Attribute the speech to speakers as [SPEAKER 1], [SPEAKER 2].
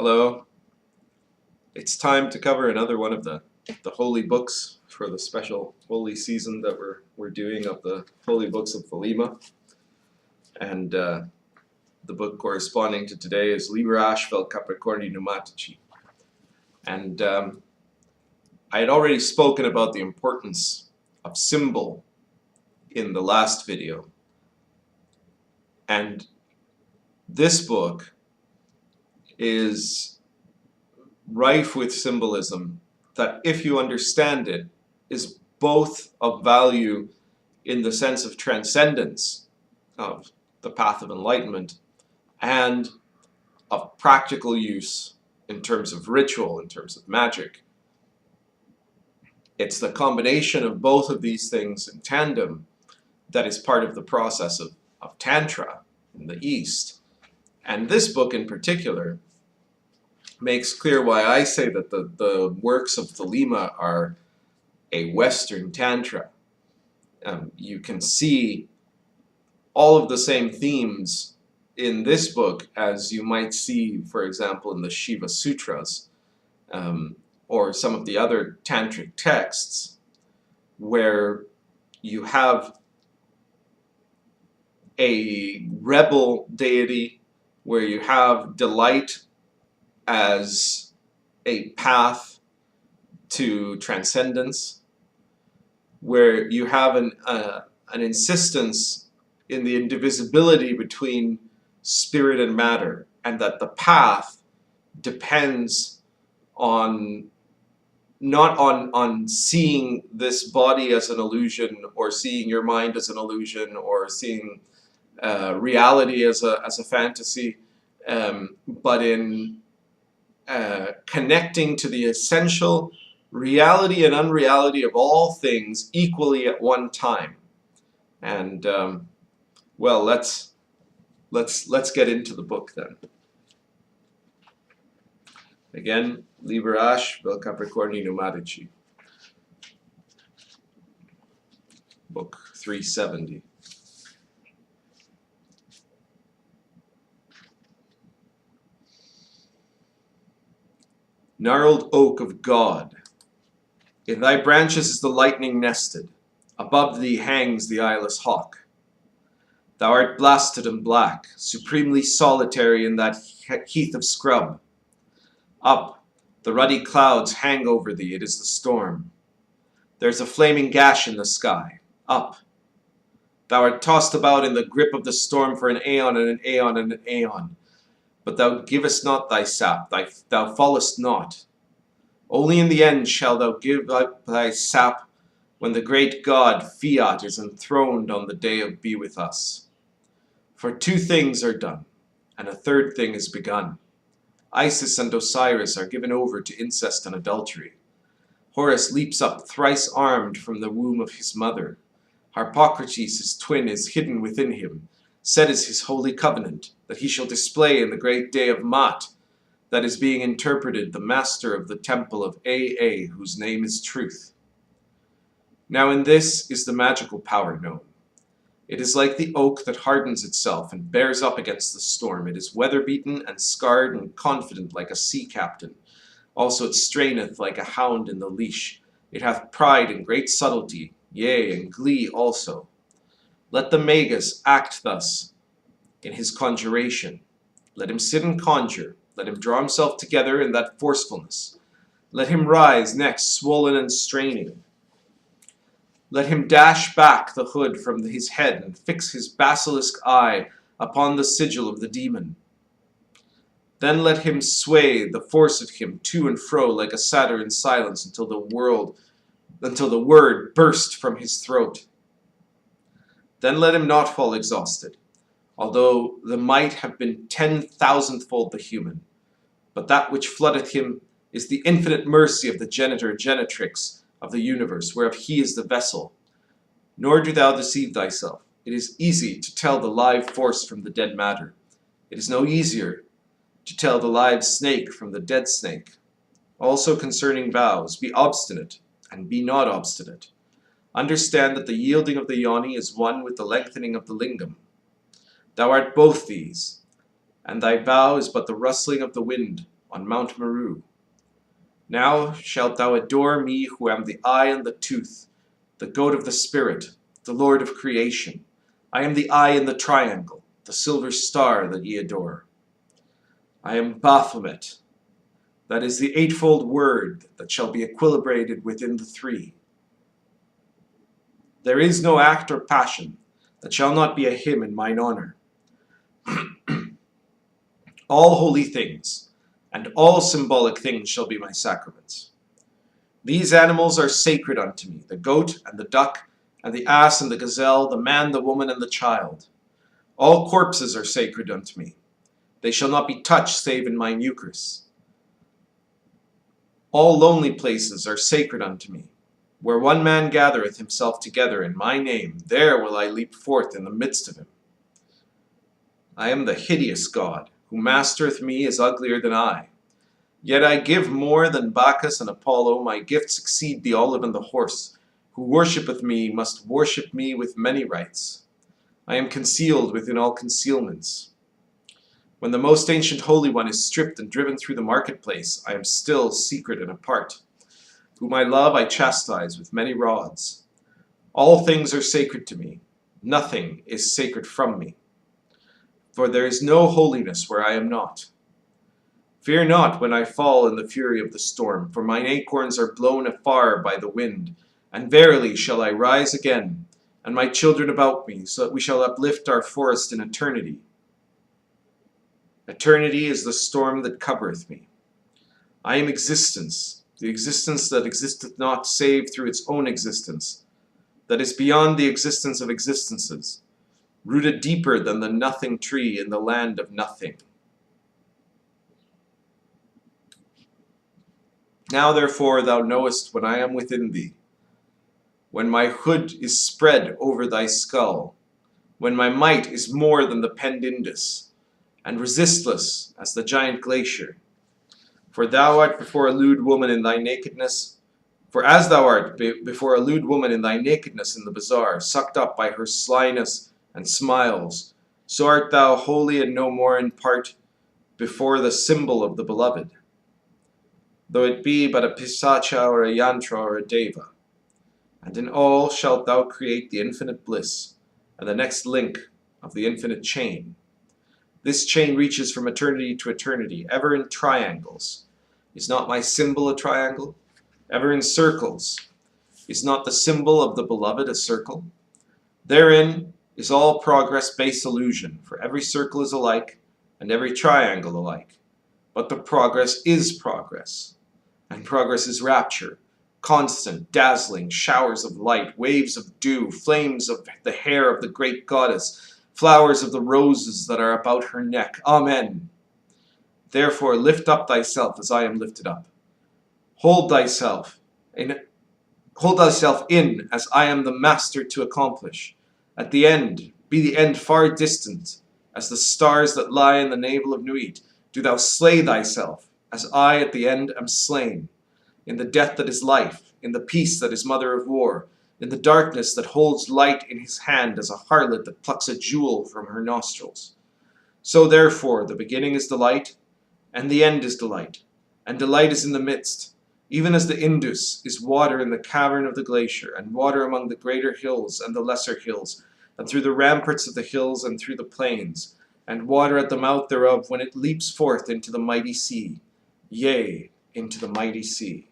[SPEAKER 1] Hello. It's time to cover another one of the holy books for the special holy season that we're doing of the holy books of Thelema. And the book corresponding to today is Liber A'Ash Capricorni Pneumatici. And I had already spoken about the importance of symbol in the last video. And this book is rife with symbolism that, if you understand it, is both of value in the sense of transcendence of the path of enlightenment and of practical use in terms of ritual, in terms of magic. It's the combination of both of these things in tandem that is part of the process of Tantra in the East. And this book in particular makes clear why I say that the works of Thelema are a Western Tantra. You can see all of the same themes in this book as you might see, for example, in the Shiva Sutras or some of the other tantric texts, where you have a rebel deity, where you have delight as a path to transcendence, where you have an insistence in the indivisibility between spirit and matter, and that the path depends on not on seeing this body as an illusion, or seeing your mind as an illusion, or seeing reality as a fantasy, but in connecting to the essential reality and unreality of all things equally at one time. And well, let's get into the book then. Again, Liber A'Ash Capricorni Pneumatici, book 370. Gnarled oak of God, in thy branches is the lightning nested, above thee hangs the eyeless hawk. Thou art blasted and black, supremely solitary in that heath of scrub. Up, the ruddy clouds hang over thee, it is the storm. There's a flaming gash in the sky. Up, thou art tossed about in the grip of the storm for an aeon and an aeon and an aeon. But thou givest not thy sap, thou fallest not. Only in the end shalt thou give up thy sap, when the great God, Fiat, is enthroned on the day of Be With Us. For two things are done, and a third thing is begun. Isis and Osiris are given over to incest and adultery. Horus leaps up thrice armed from the womb of his mother. Harpocrates, his twin, is hidden within him. Set is his holy covenant, that he shall display in the great day of Mat, that is being interpreted the master of the temple of Aa, whose name is Truth. Now in this is the magical power known. It is like the oak that hardens itself and bears up against the storm. It is weather-beaten and scarred and confident like a sea captain. Also it straineth like a hound in the leash. It hath pride and great subtlety, yea, and glee also. Let the Magus act thus in his conjuration. Let him sit and conjure. Let him draw himself together in that forcefulness. Let him rise next, swollen and straining. Let him dash back the hood from his head and fix his basilisk eye upon the sigil of the demon. Then let him sway the force of him to and fro like a satyr in silence until the word burst from his throat. Then let him not fall exhausted, although the might have been 10,000-fold the human. But that which floodeth him is the infinite mercy of the genitrix of the universe, whereof he is the vessel. Nor do thou deceive thyself. It is easy to tell the live force from the dead matter. It is no easier to tell the live snake from the dead snake. Also concerning vows, be obstinate, and be not obstinate. Understand that the yielding of the yoni is one with the lengthening of the lingam. Thou art both these, and thy vow is but the rustling of the wind, on Mount Meru. Now shalt thou adore me who am the eye and the tooth, the goat of the spirit, the Lord of creation. I am the eye in the triangle, the silver star that ye adore. I am Baphomet, that is the eightfold word that shall be equilibrated within the three. There is no act or passion that shall not be a hymn in mine honor. All holy things and all symbolic things shall be my sacraments. These animals are sacred unto me, the goat and the duck, and the ass and the gazelle, the man, the woman, and the child. All corpses are sacred unto me. They shall not be touched save in mine Eucharist. All lonely places are sacred unto me. Where one man gathereth himself together in my name, there will I leap forth in the midst of him. I am the hideous God, who mastereth me is uglier than I. Yet I give more than Bacchus and Apollo, my gifts exceed the olive and the horse. Who worshippeth me must worship me with many rites. I am concealed within all concealments. When the most ancient Holy One is stripped and driven through the marketplace, I am still secret and apart. Whom I love I chastise with many rods. All things are sacred to me. Nothing is sacred from me. For there is no holiness where I am not. Fear not when I fall in the fury of the storm, for mine acorns are blown afar by the wind, and verily shall I rise again, and my children about me, so that we shall uplift our forest in eternity. Eternity is the storm that covereth me. I am existence, the existence that existeth not save through its own existence, that is beyond the existence of existences, rooted deeper than the nothing tree in the land of nothing. Now therefore thou knowest when I am within thee, when my hood is spread over thy skull, when my might is more than the penned Indus, and resistless as the giant glacier. For thou art before a lewd woman in thy nakedness, for as thou art before a lewd woman in thy nakedness in the bazaar, sucked up by her slyness and smiles, so art thou wholly and no more in part before the symbol of the beloved, though it be but a pisacha or a yantra or a deva. And in all shalt thou create the infinite bliss, and the next link of the infinite chain. This chain reaches from eternity to eternity, ever in triangles. Is not my symbol a triangle? Ever in circles. Is not the symbol of the beloved a circle? Therein is all progress base illusion, for every circle is alike, and every triangle alike. But the progress is progress, and progress is rapture, constant, dazzling showers of light, waves of dew, flames of the hair of the great goddess, flowers of the roses that are about her neck. Amen. Therefore lift up thyself as I am lifted up. Hold thyself in as I am the master to accomplish. At the end, be the end far distant, as the stars that lie in the navel of Nuit. Do thou slay thyself, as I at the end am slain, in the death that is life, in the peace that is mother of war, in the darkness that holds light in his hand as a harlot that plucks a jewel from her nostrils. So therefore the beginning is delight, and the end is delight, and delight is in the midst, even as the Indus is water in the cavern of the glacier, and water among the greater hills and the lesser hills, and through the ramparts of the hills and through the plains, and water at the mouth thereof when it leaps forth into the mighty sea, yea, into the mighty sea.